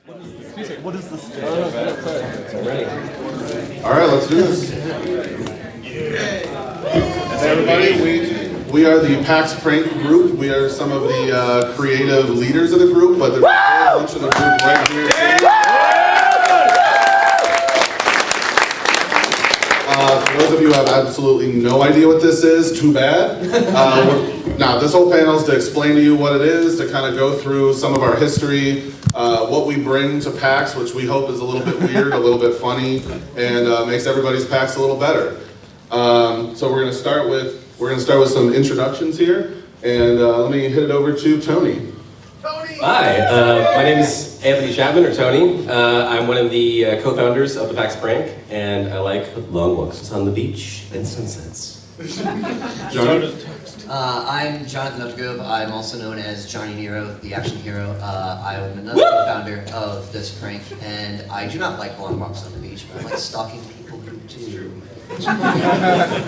What is this? All right, let's do this. Hey everybody, we are the PAX Prank group. We are some of the creative leaders of the group, but there's a whole bunch of the group right here. For those of you who have absolutely no idea what this is, too bad. Now, this whole panel is to explain to you what it is, to kind of go through some of our history, what we bring to PAX, which we hope is a little bit weird, a little bit funny, and makes everybody's PAX a little better. So we're going to start with some introductions here, and let me hit it over to Tony. Hi, my name is Anthony Chapman, or Tony. I'm one of the co-founders of the PAX Prank, and I like long walks on the beach and sunsets. Johnny? I'm Jonathan Updegrove. I'm also known as Johnny Nero, the action hero. I'm another co-founder of this prank, and I do not like long walks on the beach, but I like stalking people who do.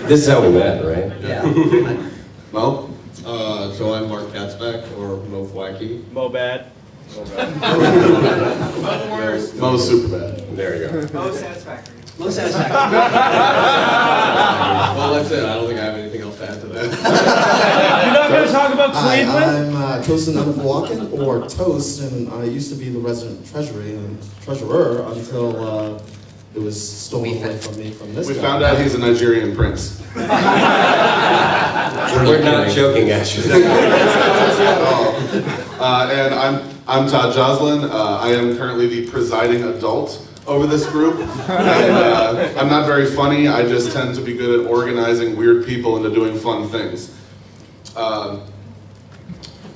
This is how we met, right? Yeah. Mo? So I'm Mark Katzbach, or Onofowokan. Mo bad. Mo's super bad. There you go. Mo satisfactory. Low satisfaction. Well, that's it. I don't think I have anything else to add to that. You're not going to talk about Hi, Cleveland? I'm Tosin Onofowokan, or Toast, and I used to be the resident treasurer until it was stolen away from me from this We guy. found out he's a Nigerian prince. We're not joking, actually. And I'm Todd, Joslin. I am currently the presiding adult over this group. And I'm not very funny. I just tend to be good at organizing weird people into doing fun things.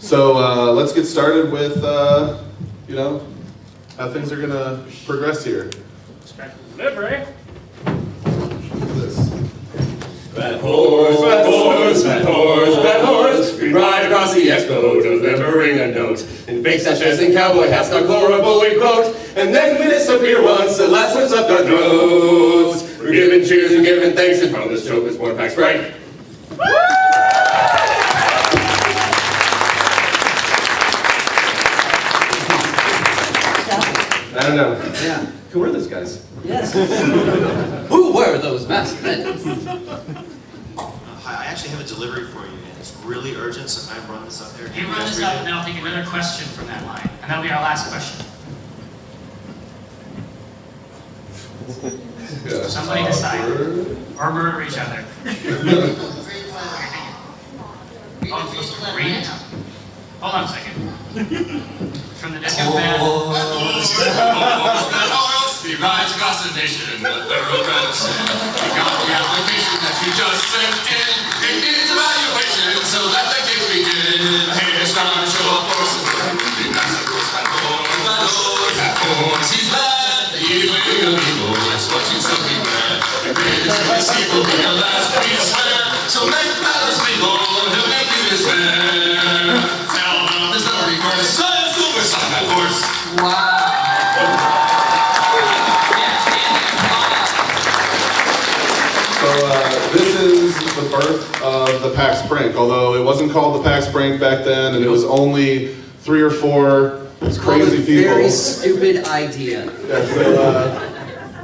So let's get started with, how things are gonna progress here. Delivery. This. Fat horse, fat horse, fat horse, fat horse. We ride across the expo, delivering a note. In fake sashes and cowboy hats, not horrible we quote. And then we disappear once, the last one's up our throats. We're giving cheers and giving thanks, and from this joke is born PAX Prank. I don't know. Yeah. Who are those guys? Yes. Who were those masked men? Hi, I actually have a delivery for you, and it's really urgent, so can I run this up there? You run this up, and then I'll take another question from that line, and that'll be our last question. Yeah. Somebody decide, or murder each other. Oh, read it? Hold on a second. From the disco band. He rides across the nation with the road runners. He got the application that you just sent in. It needs evaluation so that the games begin. Hey, it's time to show up for some. He's bad. He's making a people. That's what you tell me, man. And then this will be your last we swear. So make matters people. He'll make you despair. Tell them the story first. Science suicide, that horse. Wow. This is the birth of the PAX Prank, although it wasn't called the PAX Prank back then, and it was only 3 or 4 crazy people. Very stupid idea. Yeah,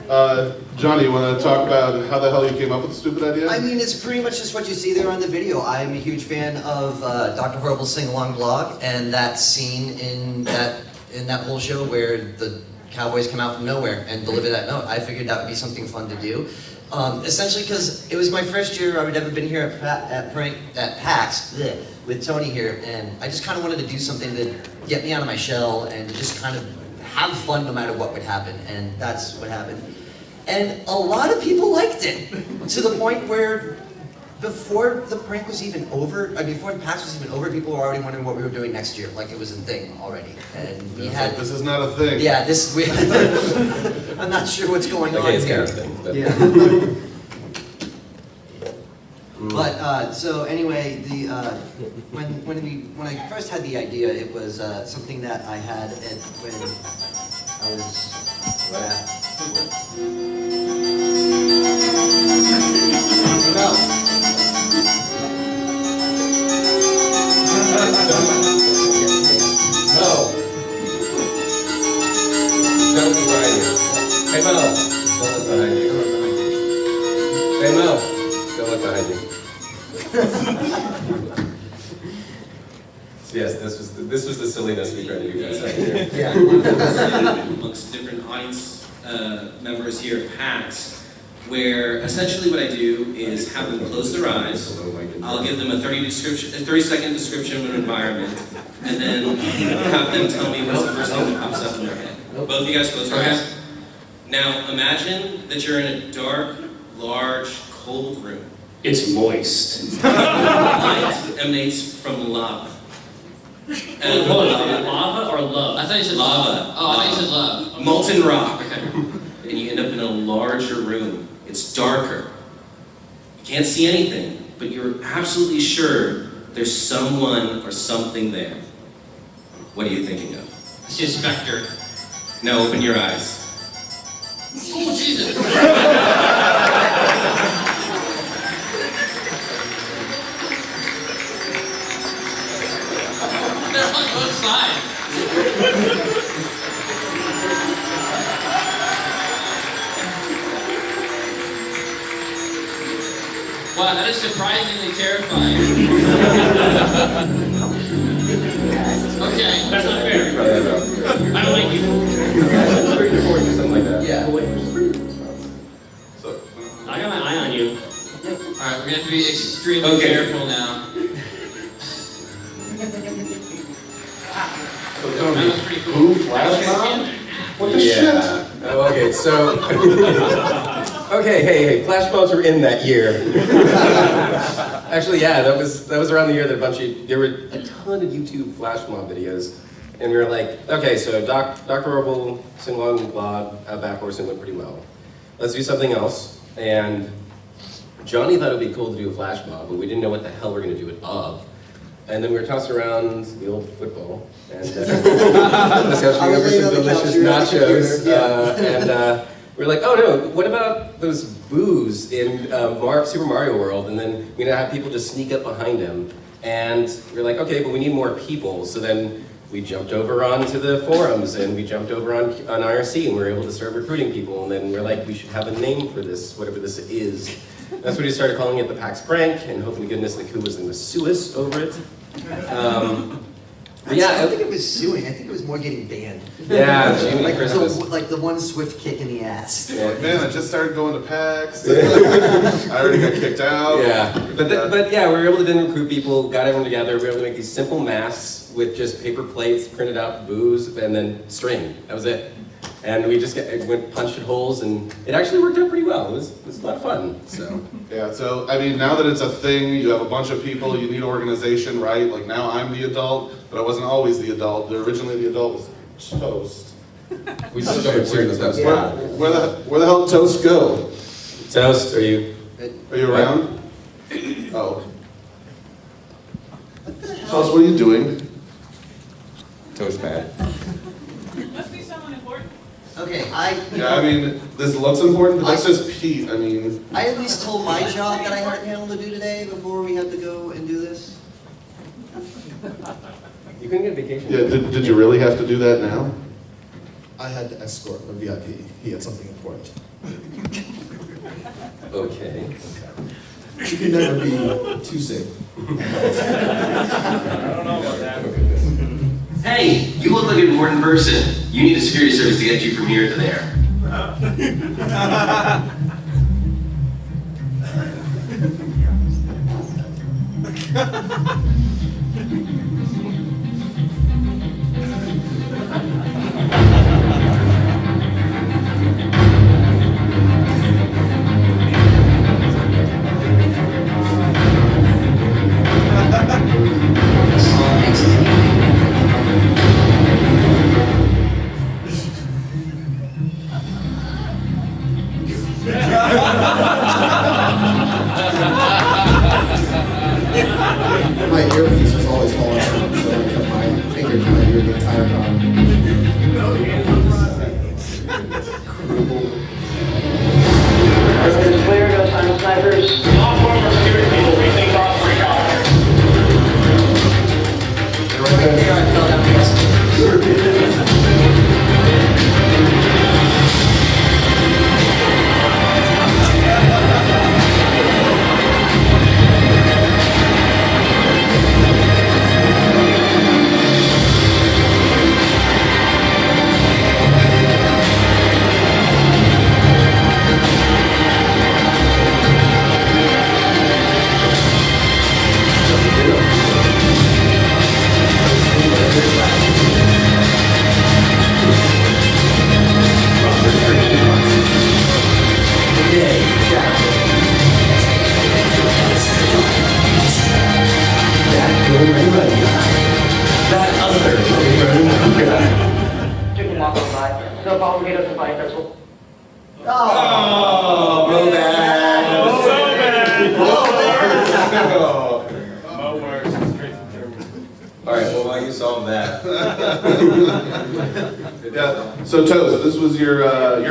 so, Johnny, you want to talk about how the hell you came up with the stupid idea? I mean, it's pretty much just what you see there on the video. I'm a huge fan of Dr. Horrible's sing-along blog, and that scene in that whole show where the cowboys come out from nowhere and deliver that note. I figured that would be something fun to do. Essentially because it was my first year I would ever been here at PAX with Tony here, and I just kind of wanted to do something to get me out of my shell and to just kind of have fun no matter what would happen, and that's what happened. And a lot of people liked it, to the point where before the prank was even over, before PAX was even over, people were already wondering what we were doing next year, like it was a thing already. And we had... Like, this is not a thing. Yeah, I'm not sure what's going on Okay, it's here. kind of thing. But Yeah. But so anyway, the when I first had the idea, it was something that I had when I was Yes, this was the silliness we tried to do for a second here. Amongst different audience members here at PAX, where essentially what I do is have them close their eyes. I'll give them a 30-second description of an environment, and then have them tell me what's the first thing that pops up in their head. Both of you guys close your eyes. Now imagine that you're in a dark, large, cold room. It's moist. Light emanates from lava. And Lava or love? I thought you said lava. Oh, I thought you said love. Molten rock. Okay. And you end up in a larger room. It's darker. You can't see anything, but you're absolutely sure there's someone or something there. What are you thinking of? I see a specter. Now open your eyes. Oh, Jesus. They're on both sides. Wow, that is surprisingly terrifying. Okay. That's not fair. I don't like you. Something like that. Yeah. I got my eye on you. Alright, we're gonna have to be extremely careful now. That was pretty cool. Who? Flash bomb? What the shit? Oh, okay, so. Okay, hey, flash bombs were in that year. Actually, yeah, that was around the year that there were a ton of YouTube flash mob videos, and we were like, okay, so Dr. Orville, sing along blog, back horsing went pretty well. Let's do something else, and Johnny thought it'd be cool to do a flash mob, but we didn't know what the hell we're gonna do it of. And then we were tossing around the old football, and discussing over some delicious nachos, we were like, oh no, what about those boos in Super Mario World? And then we're gonna have people just sneak up behind him. And we were like, okay, but we need more people. So then we jumped over onto the forums and we jumped over on IRC and we were able to start recruiting people. And then we were like, we should have a name for this, whatever this is. That's when we started calling it the PAX Prank, and hoping to goodness the coup was going to sue us over it. I don't think it was suing. I think it was more getting banned. Yeah, Jiminy Christmas. Like the one swift kick in the ass. Yeah, man, I just started going to PAX. I already got kicked out. Yeah, but yeah, we were able to then recruit people, got everyone together. We were able to make these simple masks with just paper plates, printed out booze, and then string. That was it. And we just went punched at holes, and it actually worked out pretty well. It was a lot of fun. So yeah, so I mean, now that it's a thing, you have a bunch of people, you need organization, right? Like now I'm the adult, but I wasn't always the adult. Originally the adult was Toast. we started cheering the Toast. Where the hell did Toast go? Toast, are you around? Oh. Toast, what are you doing? Toast bad. Must be someone important. Okay, Yeah, I mean, this looks important, but that's just Pete. I mean, I at least told my job that I had to handle to do today before we had to go and do this. You couldn't get vacation. yeah, did you really have to do that now? I had to escort a VIP. He had something important. Okay. You can never be too safe. I don't know about that. Hey, you look like an important person. You need a security service to get you from here to there. My earpiece was always falling out, so I kept my finger to my ear the entire time. It's clear, no time snipers. All former security people, rethink off recon. Right there, I fell down the So Paul will get us a fine festival. Oh, Mo bad. Mo works. Straight from Germany. All right, well, while you solve that. Yeah. So Toz, this was your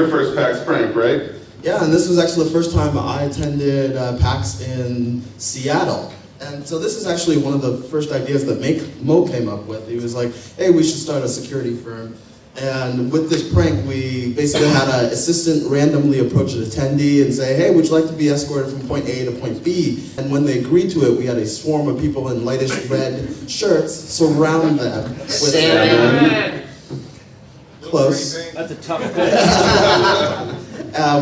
first PAX prank, right? Yeah, and this was actually the first time I attended PAX in Seattle. And so this is actually one of the first ideas that Mo came up with. He was like, hey, we should start a security firm. And with this prank, we basically had an assistant randomly approach an attendee and say, hey, would you like to be escorted from point A to point B? And when they agreed to it, we had a swarm of people in lightish red shirts surround them. With close. That's a tough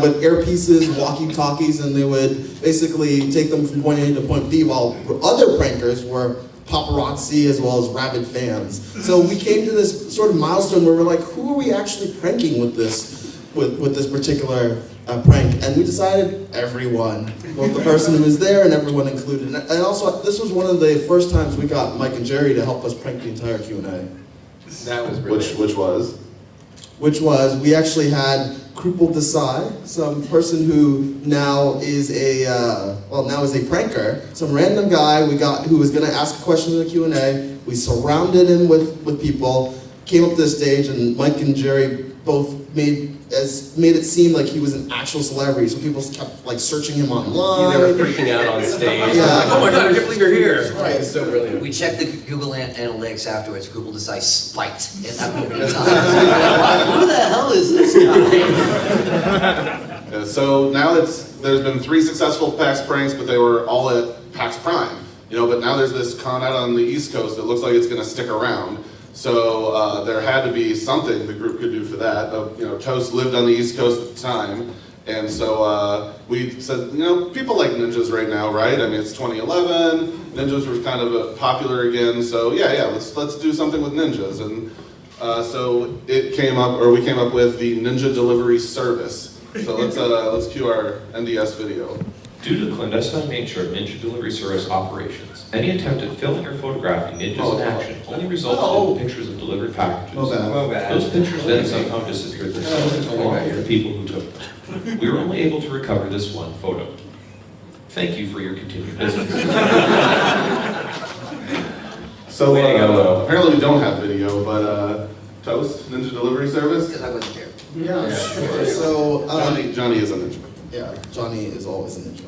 with earpieces, walkie-talkies, and they would basically take them from point A to point B, while other prankers were paparazzi as well as rabid fans. So we came to this sort of milestone where we're like, who are we actually pranking with this particular prank? And we decided everyone, both the person who was there and everyone included. And also, this was one of the first times we got Mike and Jerry to help us prank the entire Q&A. That was brilliant. Which was, we actually had Krupel Desai, some person who now is a pranker, some random guy who was going to ask a question in the Q&A. We surrounded him with people, came up to the stage, and Mike and Jerry both made it seem like he was an actual celebrity. So people kept like searching him online. They were freaking out on stage. Yeah. Like, oh my God, I can't believe you're here. Right. It's so brilliant. We checked the Google Analytics afterwards. Google decides spiked in that moment in time. Who the hell is this guy? Yeah, so now there's been 3 successful PAX pranks, but they were all at PAX Prime. But now there's this con out on the East Coast that looks like it's going to stick around. So there had to be something the group could do for that. Toast lived on the East Coast at the time, and so we said, people like ninjas right now, right? I mean, it's 2011. Ninjas were kind of popular again. So yeah, let's do something with ninjas. And so we came up with the Ninja Delivery Service. So let's cue our NDS video. Due to the clandestine nature of Ninja Delivery Service operations, any attempt at filming or photographing ninjas in action only resulted in pictures of delivered packages. Those pictures then somehow disappeared themselves along with the people who took them. We were only able to recover this one photo. Thank you for your continued business. So apparently we don't have video, but Toast, Ninja Delivery Service? Because I wasn't there. Yeah, sure. So Johnny is a ninja. Yeah, Johnny is always a ninja.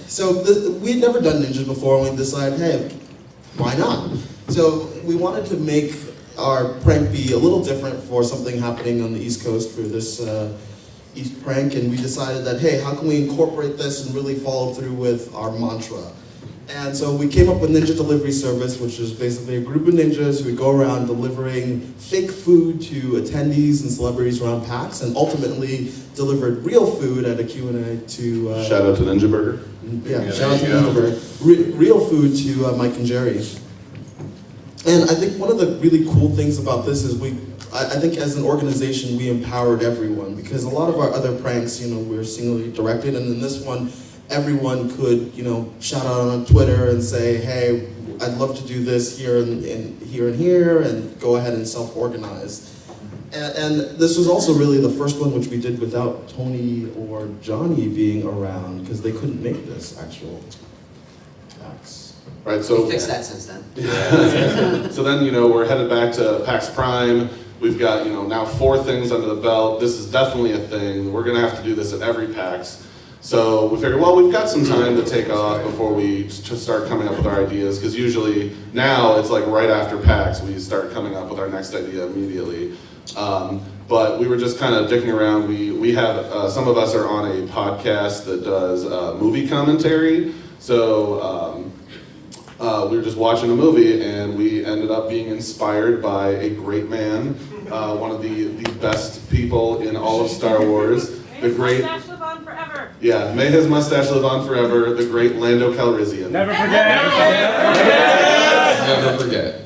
So we'd never done ninjas before, and we decided, hey, why not? So we wanted to make our prank be a little different for something happening on the East Coast for this East prank, and we decided that, hey, how can we incorporate this and really follow through with our mantra? And so we came up with Ninja Delivery Service, which is basically a group of ninjas who would go around delivering fake food to attendees and celebrities around PAX, and ultimately delivered real food at a Q&A to... shout out to Ninja Burger. Yeah, shout out to Ninja Burger. Real food to Mike and Jerry. And I think one of the really cool things about this is I think as an organization, we empowered everyone, because a lot of our other pranks, we're singly directed, and in this one, everyone could, shout out on Twitter and say, hey, I'd love to do this here and here, and go ahead and self-organize. And this was also really the first one which we did without Tony or Johnny being around, because they couldn't make this actual PAX. Right, so we fixed that since then. Yeah. So then, we're headed back to PAX Prime. We've got, now 4 things under the belt. This is definitely a thing. We're going to have to do this at every PAX. So we figured, well, we've got some time to take off before we just start coming up with our ideas, because usually now it's like right after PAX we start coming up with our next idea immediately. But we were just kind of dicking around. We have, some of us are on a podcast that does movie commentary. So we were just watching a movie, and we ended up being inspired by a great man, one of the best people in all of Star Wars. The great, mustache live on forever. Yeah, may his mustache live on forever. The great Lando Calrissian. Never forget. Never forget.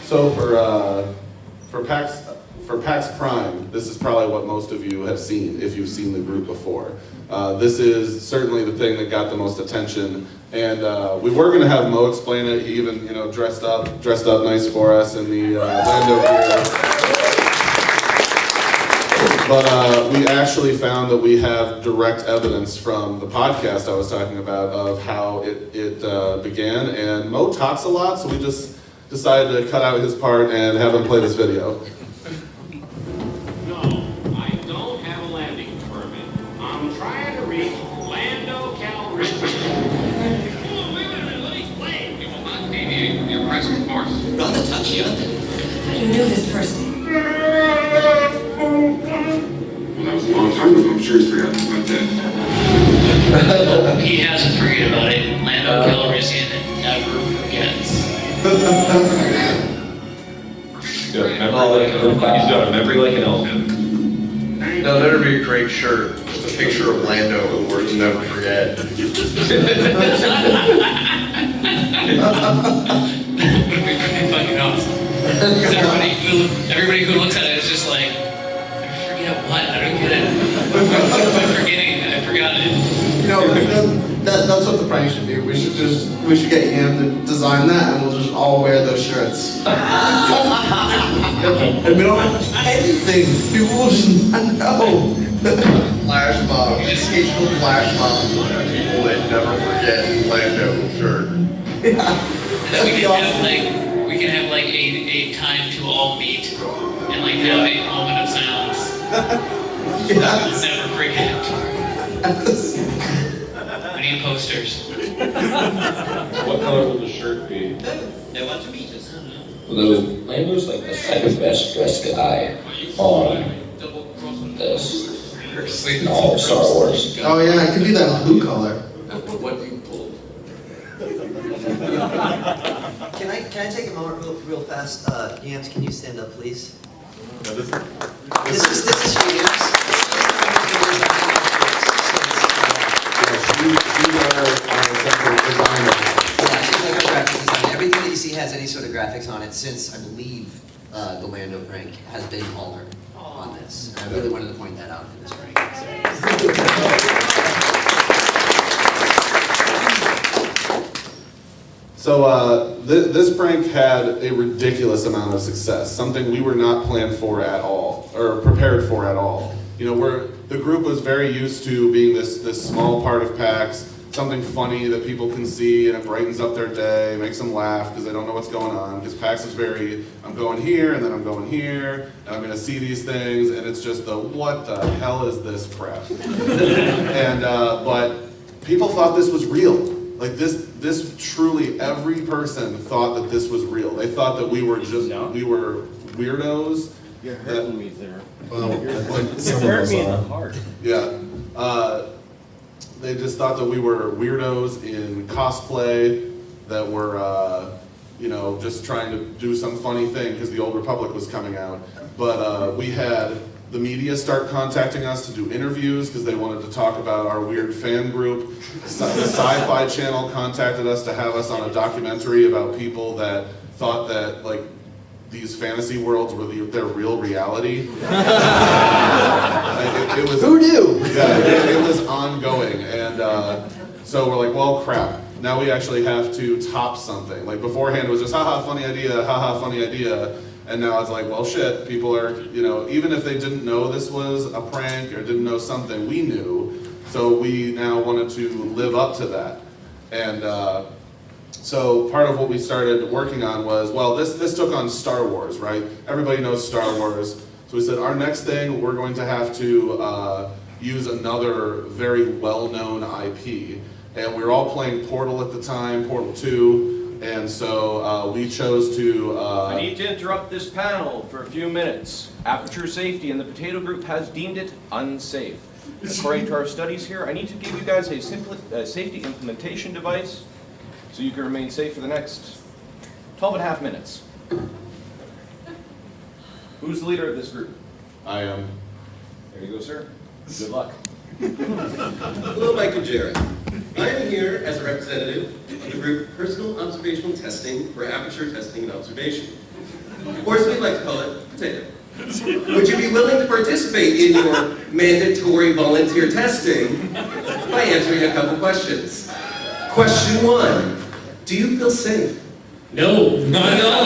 So for PAX Prime, this is probably what most of you have seen if you've seen the group before. This is certainly the thing that got the most attention, and we were going to have Mo explain it. He even dressed up nice for us in the Lando gear. But we actually found that we have direct evidence from the podcast I was talking about of how it began, and Mo talks a lot, so we just decided to cut out his part and have him play this video. No, I don't have a landing permit. I'm trying to reach Lando Calrissian. Oh, wait a minute, let me explain. You will not deviate from your present course. Rather touchy, aren't they? How do you know this person? Well, that was a long time ago. I'm sure he's forgotten about that. He hasn't forgotten about it. Lando Calrissian never forgets. He's got a memory like an elephant. No, that'd be a great shirt. Just a picture of Lando with the words "never forget." That would be pretty fucking awesome. Everybody who looks at it is just like, I forget what? I don't get it. What am I forgetting? I forgot it. That's what the prank should be. We should get Ian to design that, and we'll just all wear those shirts. And we don't have to do anything. People will just not know. Flash mob, occasional flash mob. People that never forget Lando shirt. And then we can have a time to all meet and have a moment of silence. Yes. Never forget. We need posters. What color will the shirt be? They want to meet us. Lando's like the second best dressed guy on this. In all of Star Wars. Oh yeah, it could be that blue color. What do you pull? Can I take a moment real fast? Yams, can you stand up, please? Yeah, this is for Yams. She's our central designer. Yeah, she's like our graphic designer. Everything that you see has any sort of graphics on it since, I believe, the Lando prank has been all her on this. And I really wanted to point that out in this prank. So this prank had a ridiculous amount of success, something we were not planned for at all, or prepared for at all. The group was very used to being this small part of PAX, something funny that people can see and it brightens up their day, makes them laugh because they don't know what's going on. Because PAX is very, I'm going here and then I'm going here and I'm going to see these things, and it's just what the hell is this crap? And but people thought this was real. Like this truly, every person thought that this was real. They thought that we were weirdos. You're hurting me there. Well, you hurt me in the heart. Yeah. They just thought that we were weirdos in cosplay, that were, just trying to do some funny thing because the Old Republic was coming out. But we had the media start contacting us to do interviews because they wanted to talk about our weird fan group. The Sci-Fi Channel contacted us to have us on a documentary about people that thought that, these fantasy worlds were their real reality. It was, who knew? Yeah, it was ongoing, and so we're like, well, crap. Now we actually have to top something. Like beforehand, it was just haha, funny idea, haha, funny idea, and now it's like, well, shit. People are, even if they didn't know this was a prank or didn't know something, we knew. So we now wanted to live up to that, and. So part of what we started working on was, well, this took on Star Wars, right? Everybody knows Star Wars. So we said, our next thing, we're going to have to use another very well-known IP. And we were all playing Portal at the time, Portal 2. And so we chose to... I need to interrupt this panel for a few minutes. Aperture Safety and the Potato Group has deemed it unsafe. According to our studies here, I need to give you guys a safety implementation device so you can remain safe for the next 12.5 minutes. Who's the leader of this group? I am. There you go, sir. Good luck. Hello, Mike and Jared. I am here as a representative of the group Personal Observational Testing for Aperture Testing and Observation, or as we like to call it, Potato. Would you be willing to participate in your mandatory volunteer testing by answering a couple questions? Question 1, do you feel safe? No, not at all.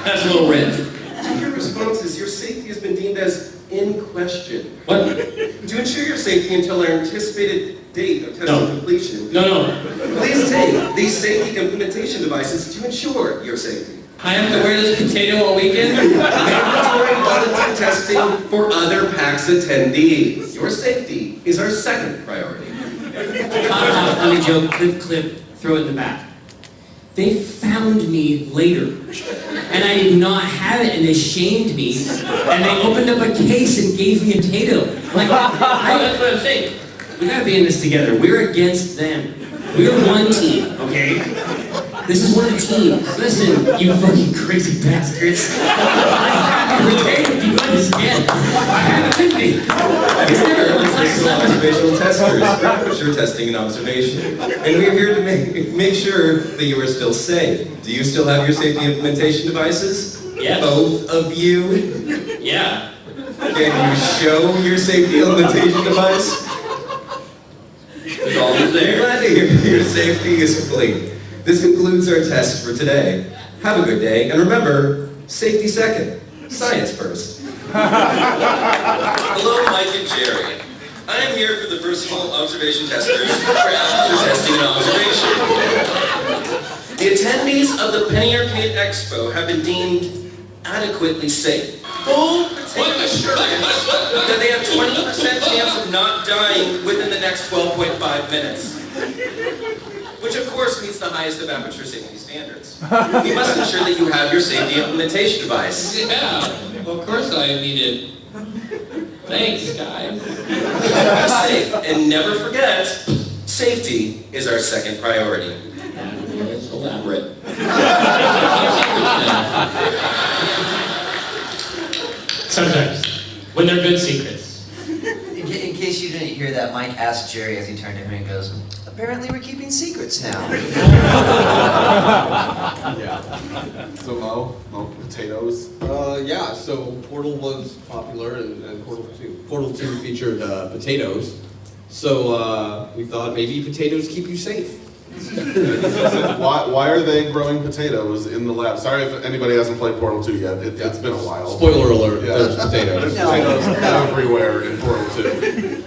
That's a little red. To your responses, your safety has been deemed as in question. What? To ensure your safety until our anticipated date of testing completion. No. Please take these safety implementation devices to ensure your safety. I have to wear this potato all weekend? Mandatory volunteer testing for other PAX attendees. Your safety is our second priority. Funny joke, clip, throw it in the back. They found me later, and I did not have it, and they shamed me, and they opened up a case and gave me a potato. Like, that's what I'm saying. We gotta be in this together. We're against them. We're one team, okay? This is one of the teams. Listen, you fucking crazy bastards. I have a potato. You understand? I have it with me. It's never Observational testers for aperture testing and observation. And we're here to make sure that you are still safe. Do you still have your safety implementation devices? Yes. Both of you? Yeah. Can you show your safety implementation device? It's always there. Glad to hear your safety is complete. This concludes our test for today. Have a good day, and remember, safety second, science first. Hello, Mike and Jerry. I am here for the personal observation testers for aperture testing and observation. The attendees of the Penny Arcade Expo have been deemed adequately safe. Full potato assurance that they have 20% chance of not dying within the next 12.5 minutes. Which of course meets the highest of aperture safety standards. You must ensure that you have your safety implementation device. Yeah, well, of course I need it. Thanks, guys. Be safe, and never forget, safety is our second priority. It's elaborate. Sometimes, when they're good secrets. In case you didn't hear that, Mike asked Jerry as he turned to him and goes, apparently we're keeping secrets now. Yeah. So Mo, potatoes. Yeah, so Portal was popular and Portal 2 featured potatoes. So we thought maybe potatoes keep you safe. Why are they growing potatoes in the lab? Sorry if anybody hasn't played Portal 2 yet. It's been a while. Spoiler alert, Yeah. there's potatoes. There's potatoes everywhere in Portal 2.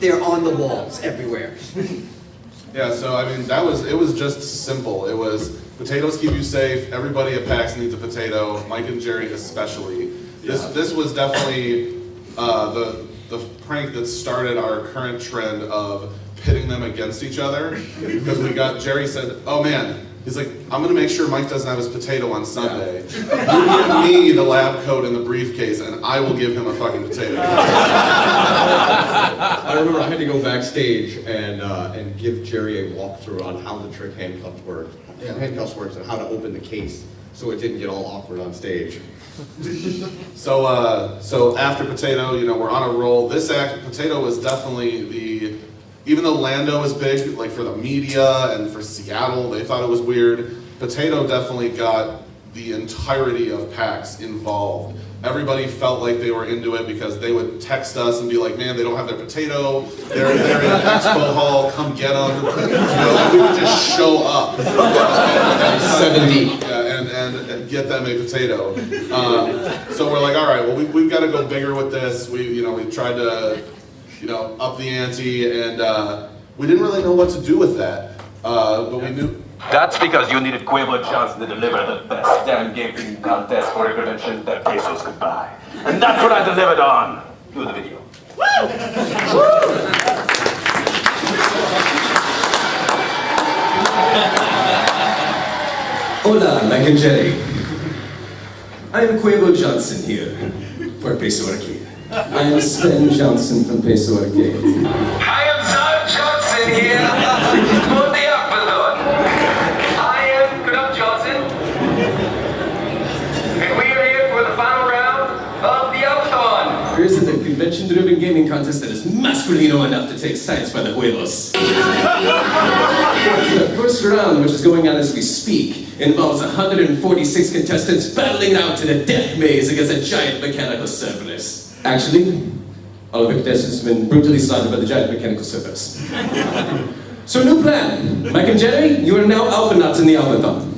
They're on the walls everywhere. Yeah, so I mean, it was just simple. It was potatoes keep you safe. Everybody at PAX needs a potato. Mike and Jerry especially. This was definitely the prank that started our current trend of pitting them against each other. Because Jerry said, oh man, he's like, I'm gonna make sure Mike doesn't have his potato on Sunday. You give me the lab coat and the briefcase and I will give him a fucking potato. I remember I had to go backstage and give Jerry a walkthrough on how the trick handcuffs works and how to open the case so it didn't get all awkward on stage. So after Potato, we're on a roll. Potato was definitely even though Lando was big, like for the media and for Seattle, they thought it was weird. Potato definitely got the entirety of PAX involved. Everybody felt like they were into it because they would text us and be like, man, they don't have their potato. They're in Expo Hall, come get them. We would just show up. 70. And get them a potato. So we're like, all right, well, we've got to go bigger with this. We tried to, up the ante, and we didn't really know what to do with that. But we knew. That's because you needed Cuevo Johnson to deliver the best damn game ping contest for a convention that pesos could buy. And that's what I delivered on. Do the video. Hola, Mike and Jerry. I am Cuevo Johnson here for Peso Arcade. I am Sven Johnson from Peso Arcade. I am Todd Johnson here. Put the up I am Good Johnson. There isn't a convention-driven gaming contest that is masculino enough to take science by the huevos. The first round, which is going on as we speak, involves 146 contestants battling it out to the death maze against a giant mechanical Cerberus. Actually, all of the contestants have been brutally slaughtered by the giant mechanical Cerberus. So, new plan. Mike and Jerry, you are now alpha nuts in the alphathon.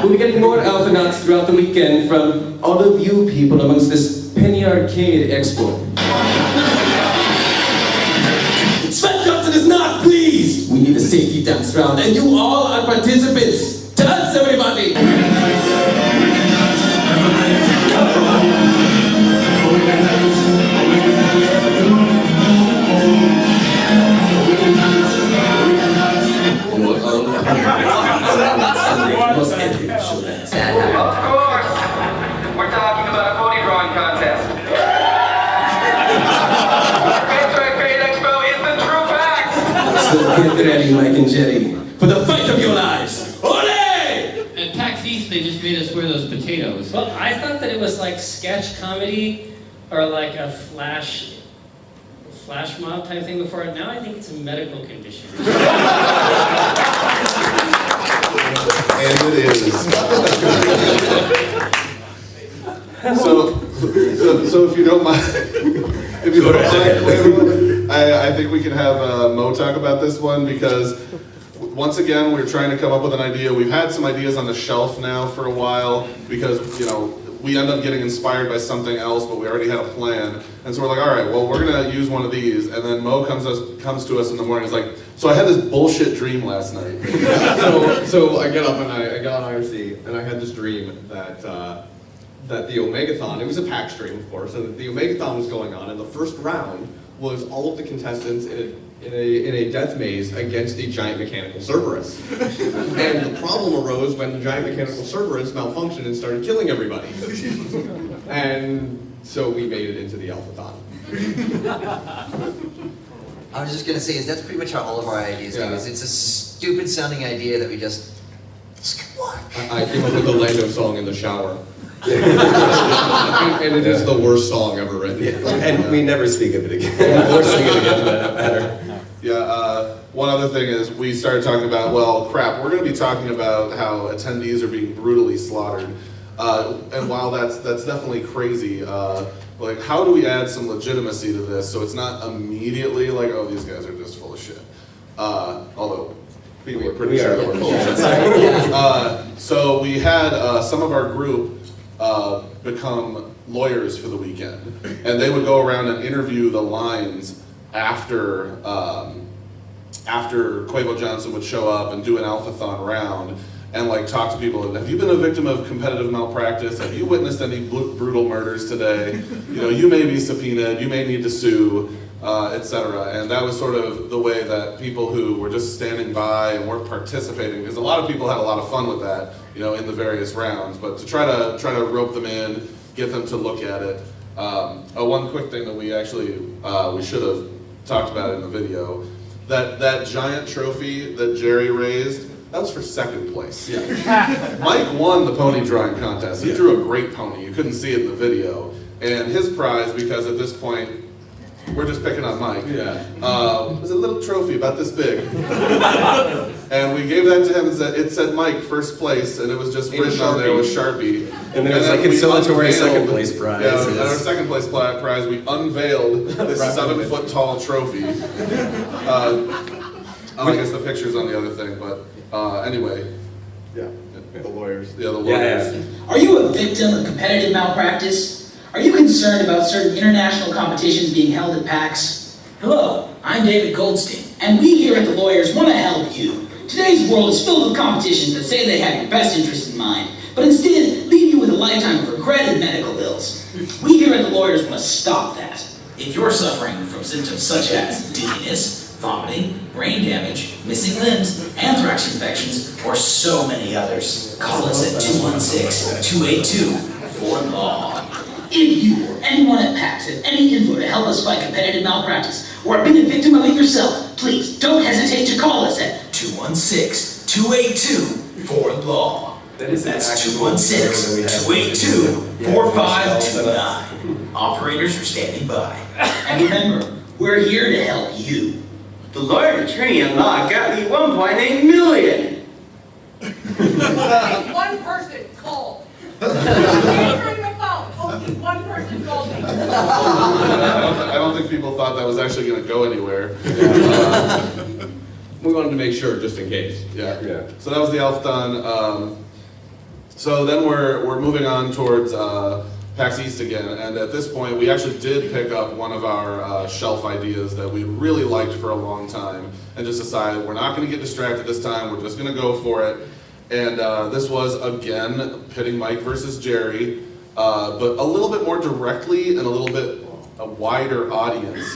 We'll be getting more alpha nuts throughout the weekend from all of you people amongst this Penny Arcade Expo. Sven Johnson is not pleased! We need a safety dance round, and you all are participants! Dance, everybody! Of course! We're talking about a pony drawing contest. Aperture Expo is the true PAX! So get ready, Mike and Jerry, for the fight of your lives! Ole! At PAX East, they just made us wear those potatoes. Well, I thought that it was like sketch comedy or like a flash mob type thing before. Now I think it's a medical condition. And it is. So if you don't mind, I think we can have Mo talk about this one, because once again we're trying to come up with an idea. We've had some ideas on the shelf now for a while because we end up getting inspired by something else, but we already had a plan. And so we're like, all right, well, we're gonna use one of these. And then Mo comes to us in the morning. He's like, so I had this bullshit dream last night. So I get up and I got on IRC and I had this dream that that the Omegathon, it was a PAX dream, of course, and the Omegathon was going on, and the first round was all of the contestants in a death maze against the giant mechanical Cerberus. And the problem arose when the giant mechanical Cerberus malfunctioned and started killing everybody. And so we made it into the Alphathon. I was just gonna say, that's pretty much how all of our ideas go. It's a stupid sounding idea that we just could work. I came up with the Lando song in the shower. And it is the worst song ever written. And we never speak of it again. Or sing it again, that matter. Yeah, one other thing is we started talking about, well, crap, we're going to be talking about how attendees are being brutally slaughtered. And while that's definitely crazy, like, how do we add some legitimacy to this so it's not immediately like, oh, these guys are just full of shit. Although people are pretty sure that we're full of shit. So we had some of our group become lawyers for the weekend, and they would go around and interview the lines after Cuevo Johnson would show up and do an alphathon round and like talk to people. Have you been a victim of competitive malpractice? Have you witnessed any brutal murders today? You may be subpoenaed, you may need to sue, etc. And that was sort of the way that people who were just standing by and weren't participating, because a lot of people had a lot of fun with that, in the various rounds. But to try to rope them in, get them to look at it. One quick thing that we actually we should have talked about in the video, that giant trophy that Jerry raised, that was for second place. Yeah. Mike won the pony drawing contest. He drew a great pony. You couldn't see it in the video. And his prize, because at this point, we're just picking on Mike, was a little trophy about this big. And we gave that to him, and it said Mike, first place, and it was just written on there with Sharpie. And then it was like conciliatory second place prize. Yeah, and our second place prize, we unveiled this 7-foot tall trophy. I guess the picture's on the other thing, but anyway. Yeah, the lawyers. Yeah, the lawyers. Are you a victim of competitive malpractice? Are you concerned about certain international competitions being held at PAX? Hello, I'm David Goldstein, and we here at The Lawyers want to help you. Today's world is filled with competitions that say they have your best interest in mind, but instead leave you with a lifetime of regretted medical bills. We here at The Lawyers want to stop that. If you're suffering from symptoms such as dizziness, vomiting, brain damage, missing limbs, anthrax infections, or so many others, call us at 216-282-4LAW. If you or anyone at PAX have any info to help us fight competitive malpractice, or have been a victim of it yourself, please don't hesitate to call us at 216-282-4LAW. That's 216-282-4529. Operators are standing by. And remember, we're here to help you. The lawyer attorney unlocked got me 1.8 million. One person called. Answering the phone. Only one person called me. I don't think people thought that was actually going to go anywhere. We wanted to make sure, just in case. Yeah. So that was the elf done. So then we're moving on towards PAX East again, and at this point we actually did pick up one of our shelf ideas that we really liked for a long time, and just decided we're not going to get distracted this time. We're just going to go for it. And this was again pitting Mike versus Jerry, but a little bit more directly and a little bit a wider audience.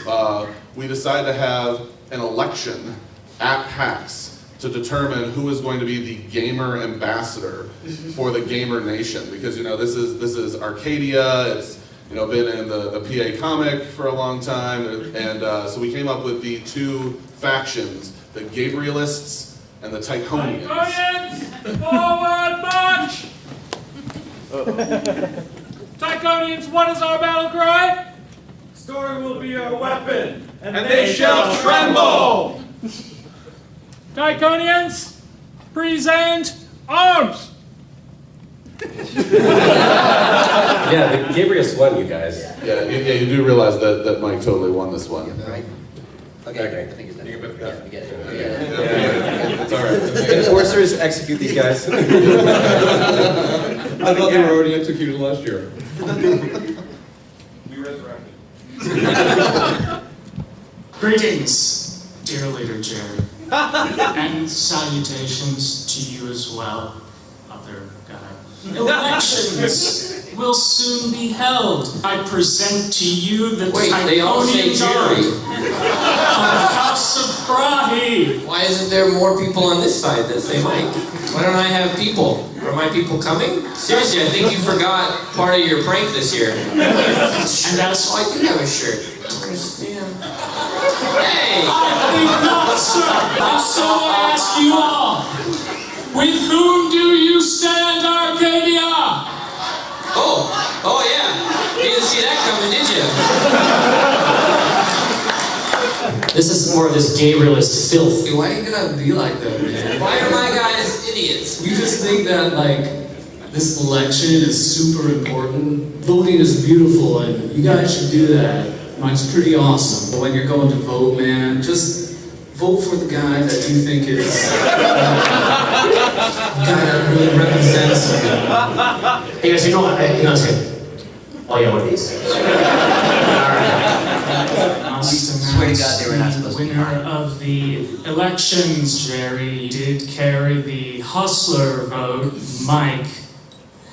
We decided to have an election at PAX to determine who is going to be the gamer ambassador for the gamer nation, because this is Arcadia. It's been in the PA comic for a long time, and so we came up with the two factions: the Gabrielists and the Tychonians. Forward march! Tychonians, what is our battle cry? Story will be our weapon, and they shall tremble! Tychonians, present arms! Yeah, the Gabrius won, you guys. Yeah, you do realize that Mike totally won this one. Right? Okay. I think it's done. You get it. It's all right. Enforcers, execute these guys. I thought they were already executed last year. We resurrected. Greetings, dear leader Jerry. And salutations to you as well, other guy. Elections will soon be held. I present to you the they all say Jerry. Of the House of Brahi. Why isn't there more people on this side that say Mike? Why don't I have people? Are my people coming? Seriously, I think you forgot part of your prank this year. And that's why I do have a shirt. I don't understand. Hey! I think not, sir. And so I ask you all, with whom do you stand, Arcadia? Oh yeah. You didn't see that coming, did you? This is more of this Gabrielist filth. Hey, why are you gonna be like that, man? Why are my guys idiots? We just think that, this election is super important. Voting is beautiful, and you guys should do that. Mike's pretty awesome. But when you're going to vote, man, just vote for the guy that you think is guy that really represents you. Hey guys, it's good. Oh yeah, one of these. Swear to God, they were not supposed to be winner of the elections, Jerry, did carry the hustler vote. Mike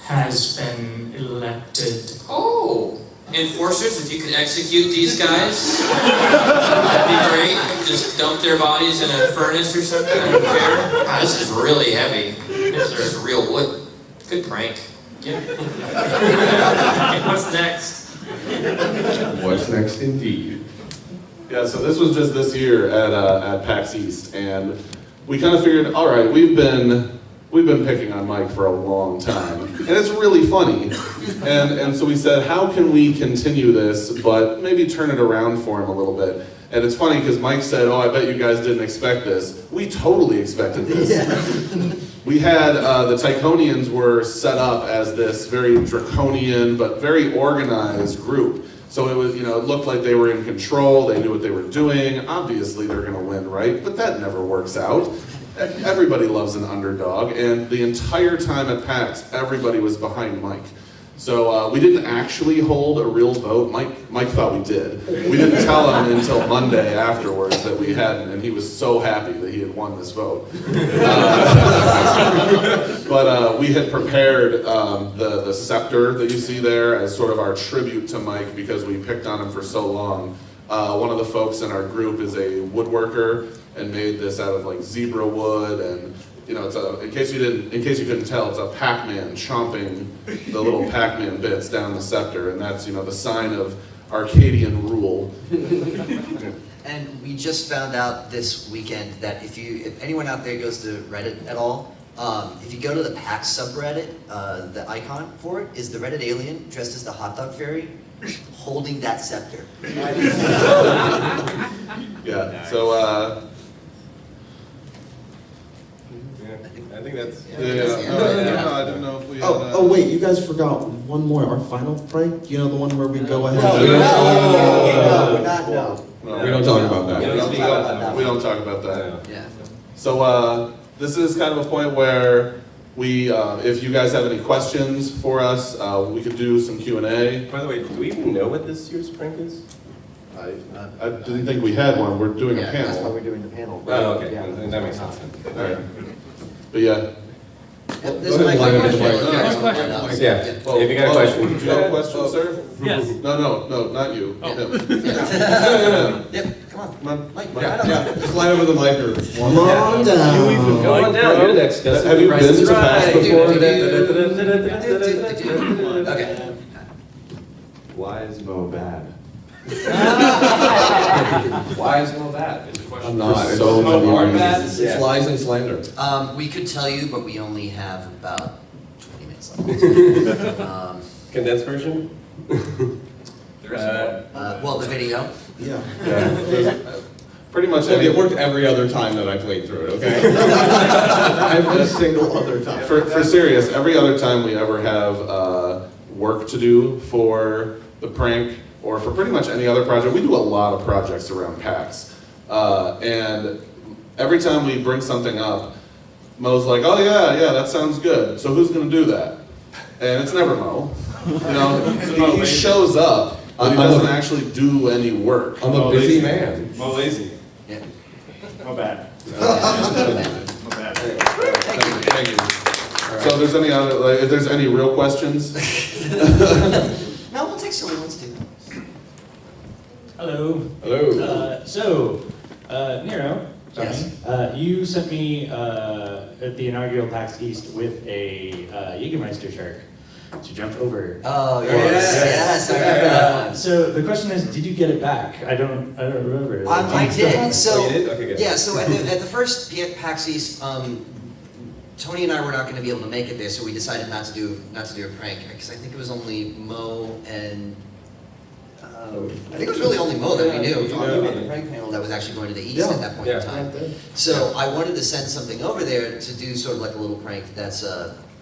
has been elected. Oh. Enforcers, if you could execute these guys, that'd be great. Just dump their bodies in a furnace or something. I don't care. Wow, this is really heavy. There's real wood. Good prank. Yeah. What's next? What's next, indeed? Yeah, so this was just this year at PAX East, and we kind of figured, all right, we've been picking on Mike for a long time, and it's really funny. And so we said, how can we continue this, but maybe turn it around for him a little bit? And it's funny because Mike said, oh, I bet you guys didn't expect this. We totally expected this. Yeah. We had, the Tychonians were set up as this very draconian, but very organized group. So it was, it looked like they were in control, they knew what they were doing. Obviously they're gonna win, right? But that never works out. Everybody loves an underdog, and the entire time at PAX, everybody was behind Mike. So we didn't actually hold a real vote. Mike thought we did. We didn't tell him until Monday afterwards that we hadn't, and he was so happy that he had won this vote. But we had prepared the scepter that you see there as sort of our tribute to Mike because we picked on him for so long. One of the folks in our group is a woodworker and made this out of zebra wood, and it's in case you couldn't tell, it's a Pac-Man chomping the little Pac-Man bits down the scepter, and that's the sign of Arcadian rule. And we just found out this weekend that if anyone out there goes to Reddit at all, If you go to the PAX subreddit, the icon for it is the Reddit alien dressed as the hot dog fairy, holding that scepter. Yeah. So. I think that's. I don't know if we. Oh wait, you guys forgot one more. Our final prank. You know the one where we go ahead. We don't talk about that. We don't talk about that. Yeah. So this is kind of a point where we, if you guys have any questions for us, we could do some Q&A. By the way, do we even know what this year's prank is? I didn't think we had one. We're doing a panel. That's why we're doing the panel. Oh, okay. That makes sense. All right. But yeah. This might be Yeah. Well, If you got a question. Do you have a question, sir? Yes. No, not you. Oh. Him. Yep, come on. Come on. Mike, Just slide over the mic or Come on down. Go on down. You're the next guest. Have you been to PAX before? Okay. Why is Mo bad? Why is Mo bad? Is the question. I'm not. For so many It's lies and slander. We could tell you, but we only have about 20 minutes left. Condensed version? Well, the video. Yeah. Pretty much It worked every other time that I played through it, okay? Every single other time. For serious, every other time we ever have work to do for the prank or for pretty much any other project, we do a lot of projects around PAX. And every time we bring something up, Mo's like, oh yeah, that sounds good. So who's gonna do that? And it's never Mo. You know, he shows up, but he doesn't actually do any work. I'm a busy man. Mo lazy. Yeah. Mo bad. Mo bad. Thank you. So if there's any other, like, if there's any real questions? No, we'll take silly ones too. Hello. Hello. Nero, Yes. you sent me at the inaugural PAX East with a Jägermeister shark to jump over. Oh, yes, I remember that one. So the question is, did you get it back? I don't remember. I did. So, you did? Okay, good. yeah, so at the first PAX East, Tony and I were not going to be able to make it there, so we decided not to do a prank, because I think it was only Mo and I think it was really only Mo that we knew from the prank panel that was actually going to the East at that point in time. So I wanted to send something over there to do sort of like a little prank that's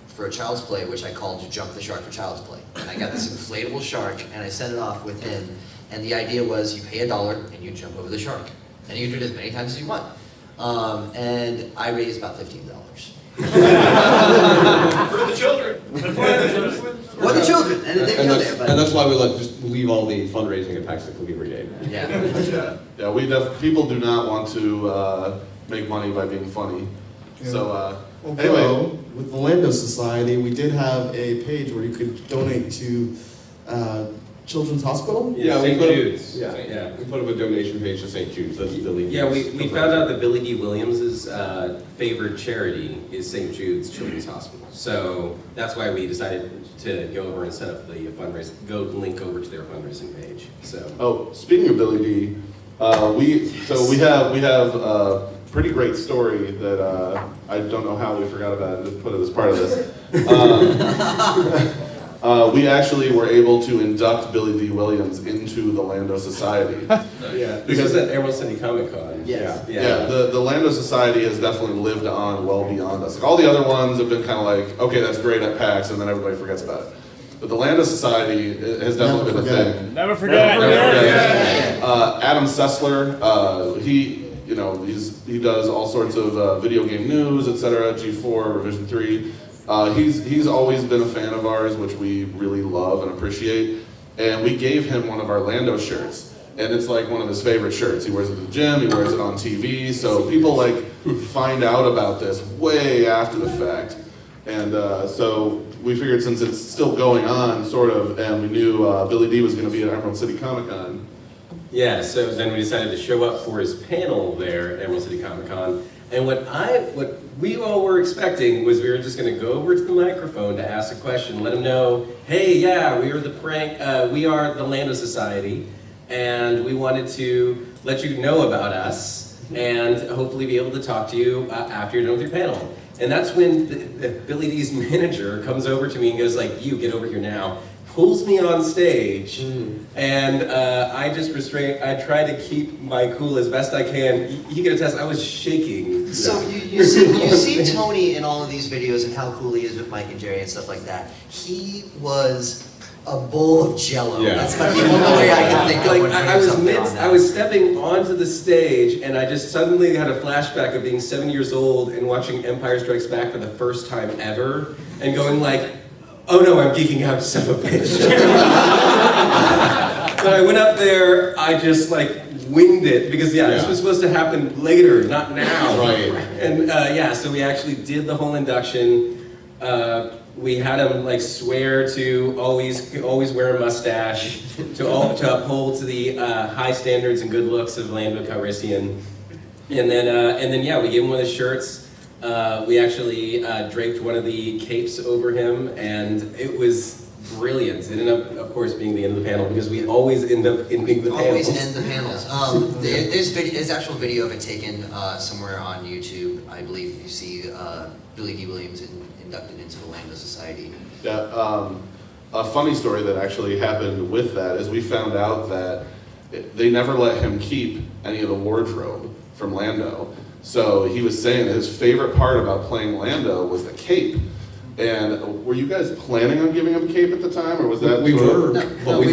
for a child's play, which I called Jump the Shark for Child's Play. And I got this inflatable shark, and I sent it off with him, and the idea was you pay $1 and you jump over the shark. And you do it as many times as you want. And I raised about $15. For the children. For the children, and it didn't go there. But And that's why we just leave all the fundraising at PAX Cookie Brigade. Yeah. People do not want to make money by being funny. So anyway, with the Lando Society, we did have a page where you could donate to Children's Hospital. Yeah, we St. put Jude's. we put up a donation page to St. Jude's. That's Billy. Yeah, we found out that Billy D. Williams' favorite charity is St. Jude's Children's Hospital. So that's why we decided to go over and set up the fundraising, link over to their fundraising page. So. Speaking of Billy D, we have a pretty great story that I don't know how we forgot about it. Just put it as part of this. We actually were able to induct Billy D. Williams into the Lando Society. Because at Emerald City Comic Con. Yeah, the Lando Society has definitely lived on well beyond us. Like, all the other ones have been kind of like, okay, that's great at PAX, and then everybody forgets about it. But the Lando Society has definitely been a thing. Never forget. Adam Sessler, he does all sorts of video game news, etc. G4, Revision 3. He's always been a fan of ours, which we really love and appreciate. And we gave him one of our Lando shirts. And it's like one of his favorite shirts. He wears it at the gym, he wears it on TV. So people find out about this way after the fact. And so we figured, since it's still going on, sort of, and we knew Billy D was going to be at Emerald City Comic Con. Yeah, so then we decided to show up for his panel there at Emerald City Comic Con. And what we all were expecting was we were just going to go over to the microphone to ask a question, let him know, hey, yeah, we are the Lando Society, and we wanted to let you know about us, and hopefully be able to talk to you after you're done with your panel. And that's when Billy D's manager comes over to me and goes like, "You get over here now." Pulls me on stage, and I just I try to keep my cool as best I can. You can attest, I was shaking. So you see Tony in all of these videos and how cool he is with Mike and Jerry and stuff like that. He was a bowl of Jello. Yeah. That's the only way I can think of. Like, when I was stepping onto the stage, and I just suddenly had a flashback of being 7 years old and watching Empire Strikes Back for the first time ever, and going like, "Oh no, I'm geeking out, son of a bitch." When I went up there, I just like winged it, because this was supposed to happen later, not now. Right. And so we actually did the whole induction. We had him like swear to always wear a mustache, to uphold to the high standards and good looks of Lando Calrissian. And then we gave him one of his shirts. We actually draped one of the capes over him, and it was brilliant. It ended up, of course, being the end of the panel, because we always end up ending the panels. Always end the panels. There's actual video of it taken somewhere on YouTube. I believe you see Billy D. Williams inducted into the Lando Society. Yeah, a funny story that actually happened with that is we found out that they never let him keep any of the wardrobe from Lando. So he was saying that his favorite part about playing Lando was the cape. And were you guys planning on giving him a cape at the time, or was that We were. That was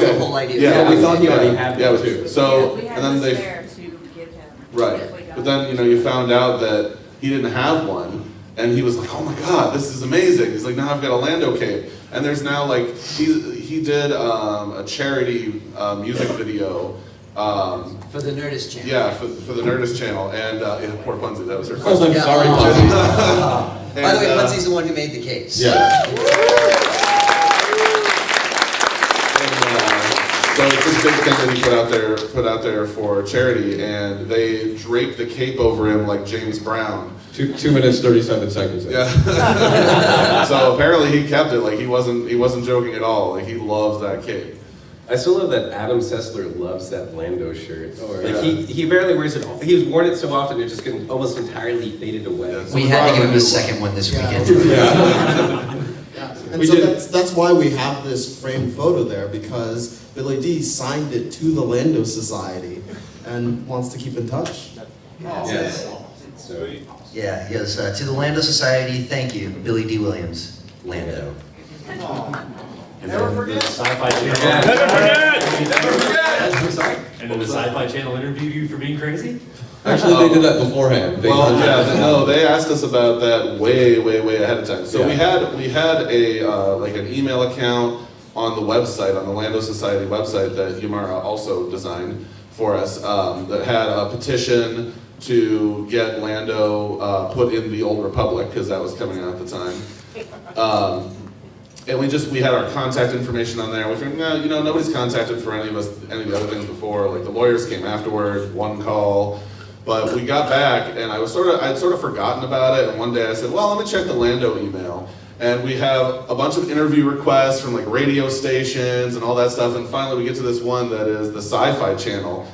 the whole idea. Yeah, we thought he already had it too. So, We had and then this they there to give him. right. if we got But then you found out that he didn't have one, and he was like, "Oh my God, this is amazing!" He's like, "Now I've got a Lando cape." And there's now like he did a charity music video. For the Nerdist channel. Yeah, for the Nerdist channel, and poor Punzi, that was her Oh, question. I'm sorry, Punzi. By the way, Punzi's the one who made the capes. Yeah. So it's this big thing that he put out there for charity, and they draped the cape over him like James Brown. 2 minutes 37 seconds. Yeah. So apparently he kept it. Like he wasn't joking at all. Like he loves that cape. I still love that Adam Sessler loves that Lando shirt. Like yeah. he barely wears it. He's worn it so often it just almost entirely faded away. Yeah, so We had to give him a second one this weekend. And so that's why we have this framed photo there, because Billy D signed it to the Lando Society and wants to keep in touch. Yes. So, Yes. To the Lando Society, thank you, Billy D. Williams, Lando. Never forget. Sci-Fi Channel. Never forget. I'm sorry. And then the Sci-Fi Channel interviewed you for being crazy? Actually, they did that beforehand. They they asked us about that way ahead of time. So we had a like an email account on the website, on the Lando Society website that Yamara also designed for us, that had a petition to get Lando put in the Old Republic, because that was coming out at the time. And we had our contact information on there. We figured, no, nobody's contacted for any of the other things before. Like the lawyers came afterward, one call. But we got back, and I'd sort of forgotten about it. And one day I said, well, let me check the Lando email. And we have a bunch of interview requests from like radio stations and all that stuff. And finally we get to this one that is the Sci-Fi Channel.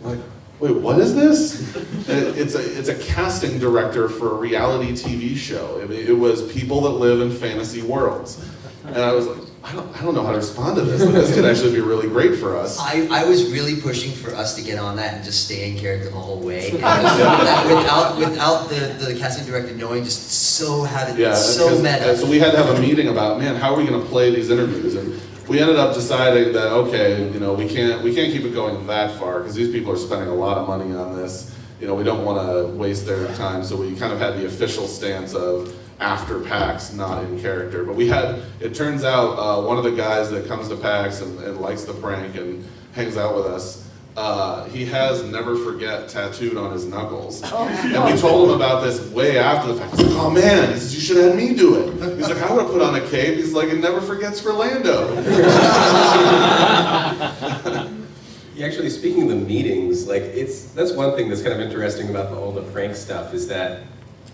I'm like, wait, what is this? It's a casting director for a reality TV show. I mean, it was people that live in fantasy worlds. And I was like, I don't know how to respond to this. This could actually be really great for us. I was really pushing for us to get on that and just stay in character the whole way. And without the casting director knowing, just so meta. So we had to have a meeting about, man, how are we going to play these interviews? And we ended up deciding that, okay, we can't keep it going that far, because these people are spending a lot of money on this. We don't want to waste their time. So we kind of had the official stance of after PAX, not in character. But it turns out one of the guys that comes to PAX and likes the prank and hangs out with us, he has Never Forget tattooed on his knuckles. And we told him about this way after the fact. He's like, oh man, he says, you should have had me do it. He's like, I would have put on a cape. He's like, it never forgets for Lando. Actually, speaking of the meetings, that's one thing that's kind of interesting about all the prank stuff is that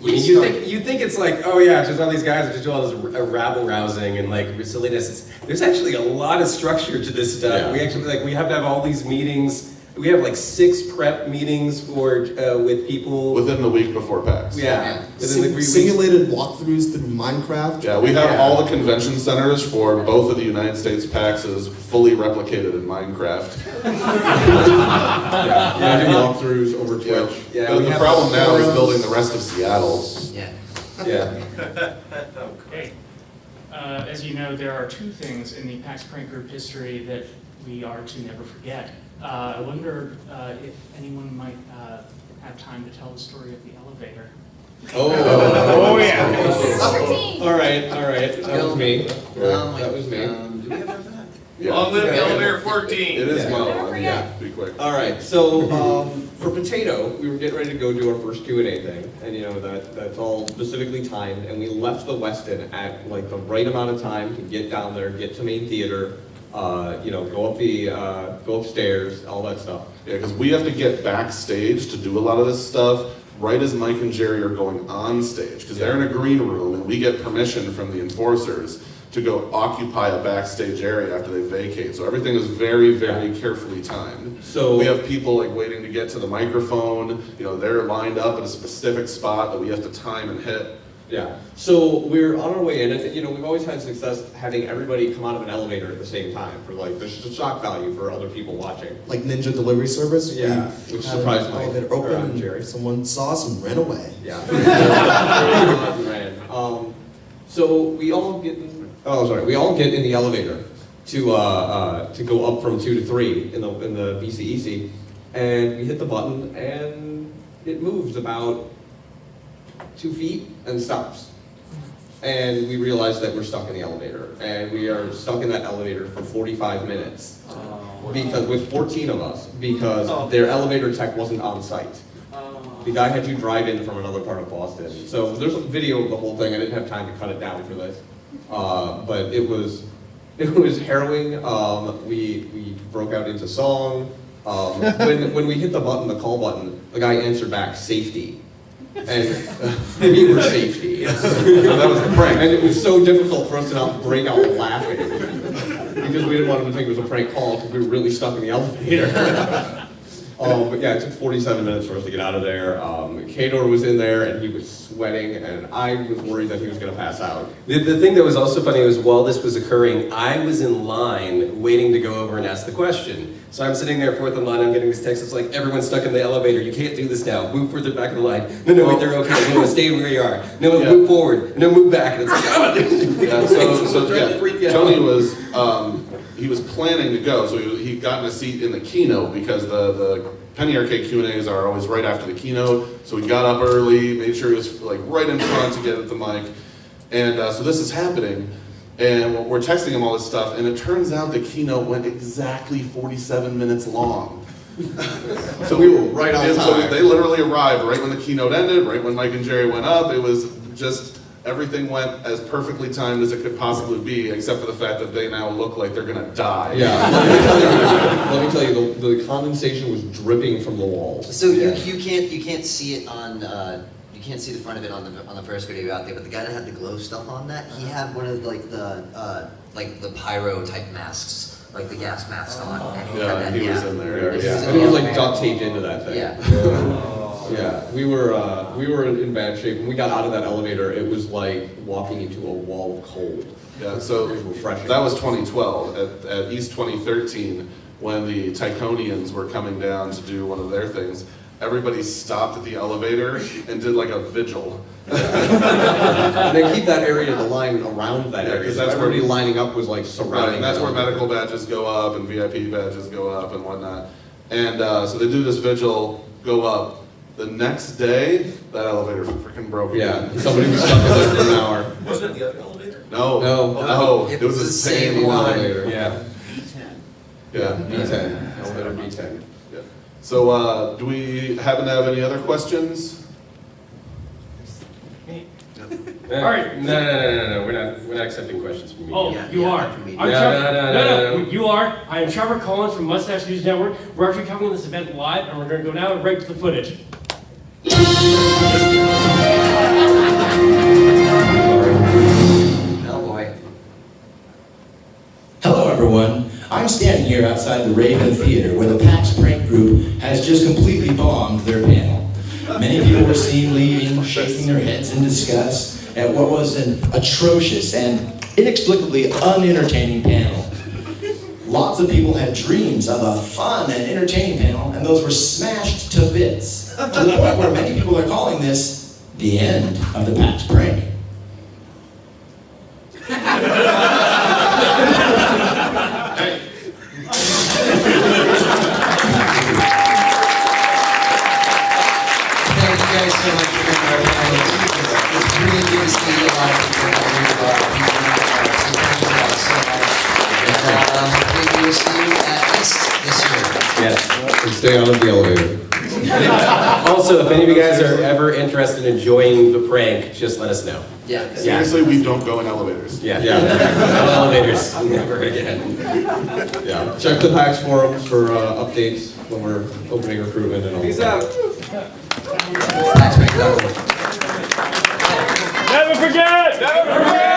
you think it's like, oh yeah, just all these guys are just doing all this rabble rousing and like silliness. There's actually a lot of structure to this stuff. Yeah. We have to have all these meetings. we have like 6 prep meetings for with people Within the week before PAX. Yeah, within the 3 weeks. Simulated walkthroughs through Minecraft. Yeah, we have all the convention centers for both of the United States PAXs fully replicated in Minecraft. Yeah, do walkthroughs over Twitch. Yeah, The problem now is building the rest of Seattle. Yeah. Okay. As you know, there are 2 things in the PAX Prank Group history that we are to never forget. I wonder if anyone might have time to tell the story of the elevator. Oh yeah. Upper All right. That was me. That was me. Do we ever have that? Long live elevator 14. It is Yeah. well. Yeah, be quick. All right. So for Potato, we were getting ready to go do our first Q&A thing, and that's all specifically timed. And we left the Westin at like the right amount of time to get down there, get to main theater. Go upstairs, all that stuff. Yeah, because we have to get backstage to do a lot of this stuff right as Mike and Jerry are going on stage, because they're in a green room and we get permission from the enforcers to go occupy a backstage area after they vacate. So everything is very, very carefully timed. So we have people like waiting to get to the microphone. They're lined up at a specific spot that we have to time and hit. Yeah. So we're on our way in, and we've always had success having everybody come out of an elevator at the same time for like there's a shock value for other people watching. Like Ninja Delivery Service. Yeah, which surprised me. Elevator open, and Jerry. Someone saw us and ran away. Yeah. So we all get. We all get in the elevator to go up from 2 to 3 in the BCEC, and we hit the button and it moves about 2 feet and stops. And we realize that we're stuck in the elevator, and we are stuck in that elevator for 45 minutes because with 14 of us because their elevator tech wasn't on site. The guy had to drive in from another part of Boston. So there's a video of the whole thing. I didn't have time to cut it down for this. But it was harrowing. We broke out into song. When we hit the button, the call button, the guy answered back, "Safety." And we were safety. That was the prank. And it was so difficult for us to not break out laughing because we didn't want him to think it was a prank call because we were really stuck in the elevator. But yeah, it took 47 minutes for us to get out of there. Kador was in there and he was sweating, and I was worried that he was going to pass out. The thing that was also funny was while this was occurring, I was in line waiting to go over and ask the question. So I'm sitting there 4th in line, I'm getting this text, it's like, everyone's stuck in the elevator, you can't do this now, move further back in the line. No, wait, they're okay, no, stay where you are. No, move forward, no, move back. And it's like, Tony was, he was planning to go, so he got in a seat in the keynote because the Penny Arcade Q&As are always right after the keynote. So he got up early, made sure he was like right in front to get at the mic. And so this is happening. And we're texting him all this stuff, and it turns out the keynote went exactly 47 minutes long. So we were right on time. So they literally arrived right when the keynote ended, right when Mike and Jerry went up. It was just, everything went as perfectly timed as it could possibly be, except for the fact that they now look like they're gonna die. Yeah, let me tell you, the condensation was dripping from the walls. So you can't see it on you can't see the front of it on the first video out there, but the guy that had the glow stuff on that, he had one of the pyro type masks, like the gas mask on. And he had that, was in there. And he was like duct taped into that thing. Yeah. Yeah, we were in bad shape. When we got out of that elevator, it was like walking into a wall of cold. Yeah, so that was 2012. At East 2013, when the Tyconians were coming down to do one of their things, everybody stopped at the elevator and did like a vigil. And they keep that area, the line around that area, because so that's where everybody lining up was like surrounding. And that's where medical badges go up and VIP badges go up and whatnot. And so they do this vigil, go up. The next day, that elevator freaking broke again. Yeah, somebody was stuck in there for an hour. Wasn't it the other elevator? No, it was the same elevator. Yeah. B10. Yeah, B10. Elevator B10. Yeah. So, do we happen to have any other questions? All right. No. We're not accepting questions from you. Oh, you are. No, you are. I am Trevor Collins from Mustache News Network. We're actually covering this event live, and we're going to go now right to the footage. Oh boy. Hello everyone. I I'm standing here outside the Raven Theater where the PAX Prank group has just completely bombed their panel. Many people were seen leaving, shaking their heads in disgust at what was an atrocious and inexplicably unentertaining panel. Lots of people had dreams of a fun and entertaining panel, and those were smashed to bits, to the point where many people are calling this the end of the PAX Prank. Thank you guys so much for being our panelists. It's really good to see a lot of people so thank you guys so much. And hopefully we will see you at least this year. Yes. And stay out of the elevator. Also, if any of you guys are ever interested in enjoying the prank, just let us know. Yeah. Seriously, we don't go in elevators. Yeah. No elevators. Never again. Yeah. Check the PAX forums for updates when we're opening recruitment and all. Peace out. Never forget! Never forget!